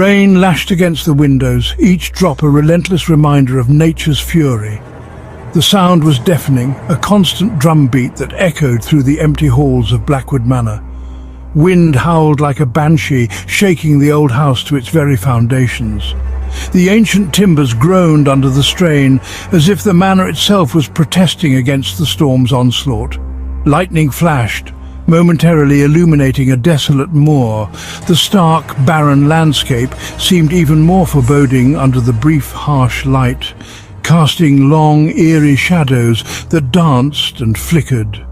Rain lashed against the windows, each drop a relentless reminder of nature's fury. The sound was deafening, a constant drumbeat that echoed through the empty halls of Blackwood Manor. Wind howled like a banshee, shaking the old house to its very foundations. The ancient timbers groaned under the strain, as if the manor itself was protesting against the storm's onslaught. Lightning flashed, momentarily illuminating a desolate moor. The stark, barren landscape seemed even more foreboding under the brief, harsh light, casting long, eerie shadows that danced and flickered.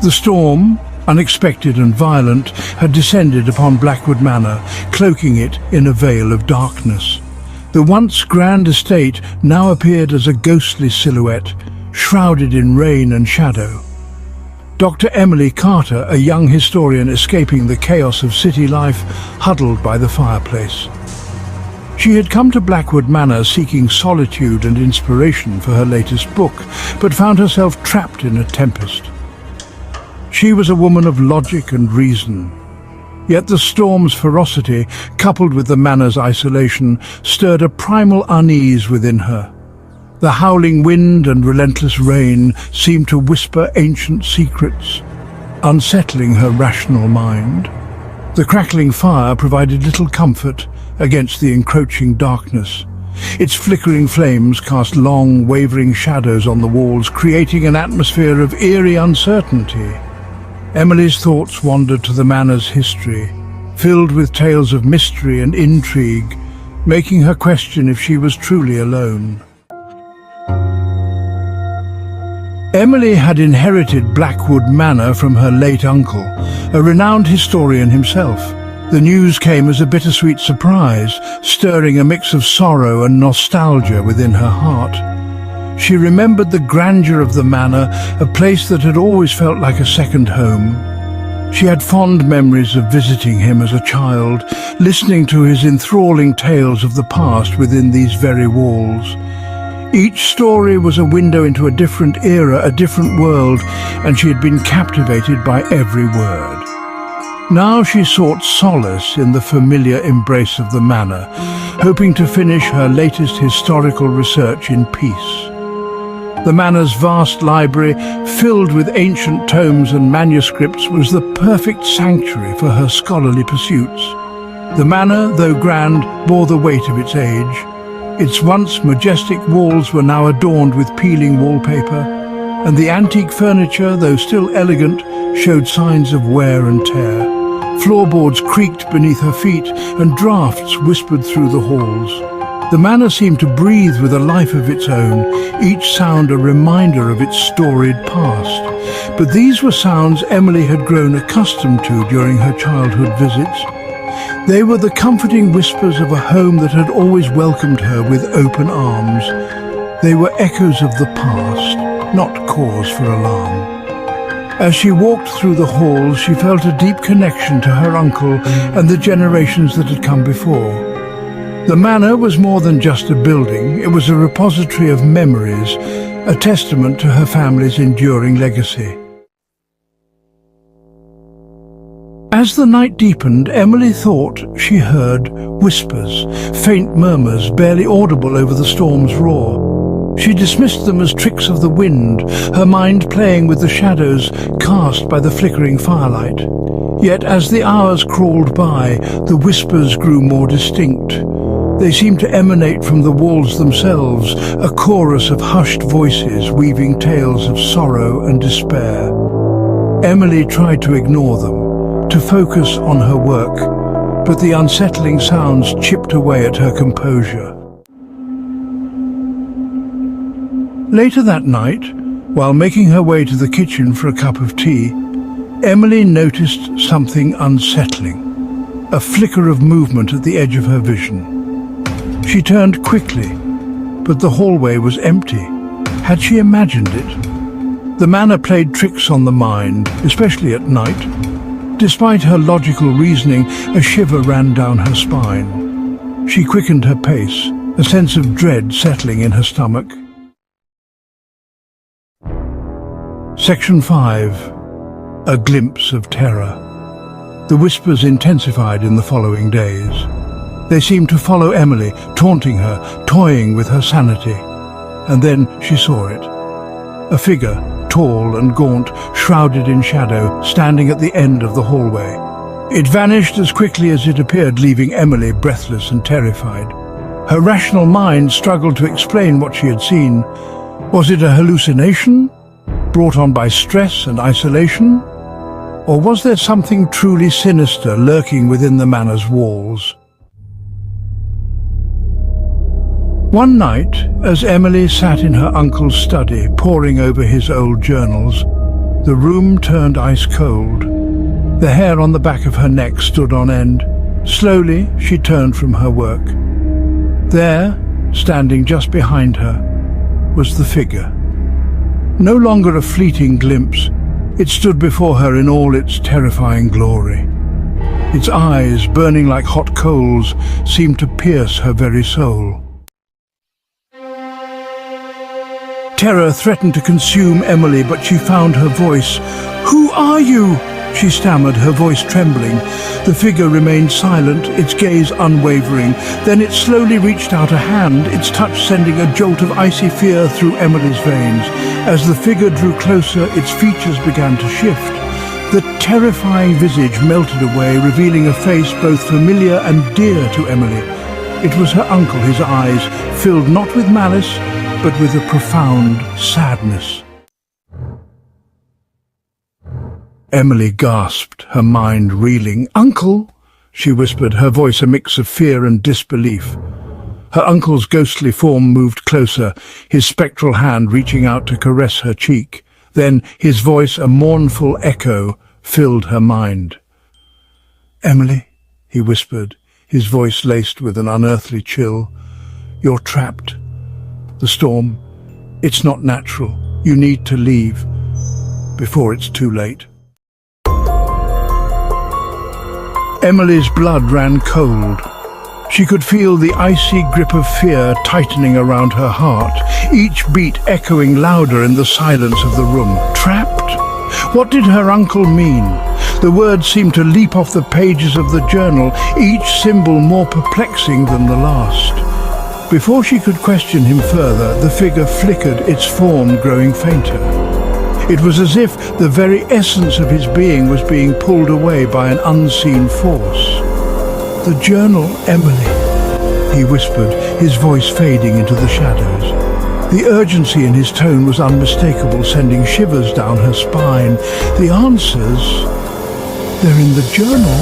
The storm, unexpected and violent, had descended upon Blackwood Manor, cloaking it in a veil of darkness. The once grand estate now appeared as a ghostly silhouette, shrouded in rain and shadow. Dr. Emily Carter, a young historian escaping the chaos of city life, huddled by the fireplace. She had come to Blackwood Manor seeking solitude and inspiration for her latest book, but found herself trapped in a tempest. She was a woman of logic and reason, yet the storm's ferocity, coupled with the manor's isolation, stirred a primal unease within her. The howling wind and relentless rain seemed to whisper ancient secrets, unsettling her rational mind. The crackling fire provided little comfort against the encroaching darkness. Its flickering flames cast long, wavering shadows on the walls, creating an atmosphere of eerie uncertainty. Emily's thoughts wandered to the manor's history, filled with tales of mystery and intrigue, making her question if she was truly alone. Emily had inherited Blackwood Manor from her late uncle, a renowned historian himself. The news came as a bittersweet surprise, stirring a mix of sorrow and nostalgia within her heart. She remembered the grandeur of the manor, a place that had always felt like a second home. She had fond memories of visiting him as a child, listening to his enthralling tales of the past within these very walls. Each story was a window into a different era, a different world, and she had been captivated by every word. Now she sought solace in the familiar embrace of the manor, hoping to finish her latest historical research in peace. The manor's vast library, filled with ancient tomes and manuscripts, was the perfect sanctuary for her scholarly pursuits. The manor, though grand, bore the weight of its age. Its once majestic walls were now adorned with peeling wallpaper, and the antique furniture, though still elegant, showed signs of wear and tear. Floorboards creaked beneath her feet, and draughts whispered through the halls. The manor seemed to breathe with a life of its own, each sound a reminder of its storied past. But these were sounds Emily had grown accustomed to during her childhood visits. They were the comforting whispers of a home that had always welcomed her with open arms. They were echoes of the past, not cause for alarm. As she walked through the halls, she felt a deep connection to her uncle and the generations that had come before. The manor was more than just a building, it was a repository of memories, a testament to her family's enduring legacy. As the night deepened, Emily thought she heard whispers, faint murmurs barely audible over the storm's roar. She dismissed them as tricks of the wind, her mind playing with the shadows cast by the flickering firelight. Yet as the hours crawled by, the whispers grew more distinct. They seemed to emanate from the walls themselves, a chorus of hushed voices weaving tales of sorrow and despair. Emily tried to ignore them, to focus on her work, but the unsettling sounds chipped away at her composure. Later that night, while making her way to the kitchen for a cup of tea, Emily noticed something unsettling, a flicker of movement at the edge of her vision. She turned quickly, but the hallway was empty. Had she imagined it? The manor played tricks on the mind, especially at night. Despite her logical reasoning, a shiver ran down her spine. She quickened her pace, a sense of dread settling in her stomach. Section 5. A glimpse of terror. The whispers intensified in the following days. They seemed to follow Emily, taunting her, toying with her sanity. And then she saw it. A figure, tall and gaunt, shrouded in shadow, standing at the end of the hallway. It vanished as quickly as it appeared, leaving Emily breathless and terrified. Her rational mind struggled to explain what she had seen. Was it a hallucination, brought on by stress and isolation? Or was there something truly sinister lurking within the manor's walls? One night, as Emily sat in her uncle's study, poring over his old journals, the room turned ice cold. The hair on the back of her neck stood on end. Slowly, she turned from her work. There, standing just behind her, was the figure. No longer a fleeting glimpse, it stood before her in all its terrifying glory. Its eyes, burning like hot coals, seemed to pierce her very soul. Terror threatened to consume Emily, but she found her voice. "Who are you?" she stammered, her voice trembling. The figure remained silent, its gaze unwavering. Then it slowly reached out a hand, its touch sending a jolt of icy fear through Emily's veins. As the figure drew closer, its features began to shift. The terrifying visage melted away, revealing a face both familiar and dear to Emily. It was her uncle, his eyes filled not with malice, but with a profound sadness. Emily gasped, her mind reeling. "Uncle!" she whispered, her voice a mix of fear and disbelief. Her uncle's ghostly form moved closer, his spectral hand reaching out to caress her cheek. Then his voice, a mournful echo, filled her mind. "Emily," he whispered, his voice laced with an unearthly chill. "You're trapped. The storm, it's not natural. You need to leave before it's too late." Emily's blood ran cold. She could feel the icy grip of fear tightening around her heart, each beat echoing louder in the silence of the room. Trapped? What did her uncle mean? The words seemed to leap off the pages of the journal, each symbol more perplexing than the last. Before she could question him further, the figure flickered, its form growing fainter. It was as if the very essence of his being was being pulled away by an unseen force. "The journal, Emily," he whispered, his voice fading into the shadows. The urgency in his tone was unmistakable, sending shivers down her spine. "The answers, they're in the journal."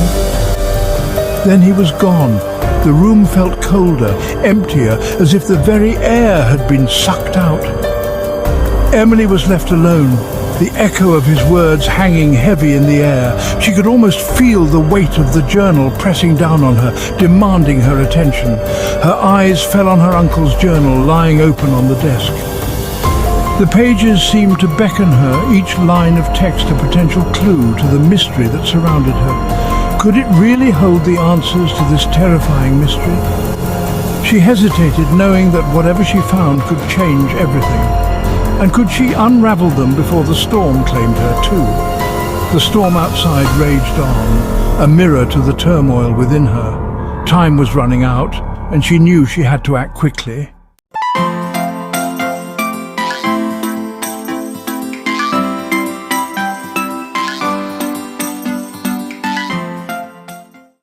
Then he was gone. The room felt colder, emptier, as if the very air had been sucked out. Emily was left alone, the echo of his words hanging heavy in the air. She could almost feel the weight of the journal pressing down on her, demanding her attention. Her eyes fell on her uncle's journal, lying open on the desk. The pages seemed to beckon her, each line of text a potential clue to the mystery that surrounded her. Could it really hold the answers to this terrifying mystery? She hesitated, knowing that whatever she found could change everything. And could she unravel them before the storm claimed her too? The storm outside raged on, a mirror to the turmoil within her. Time was running out, and she knew she had to act quickly.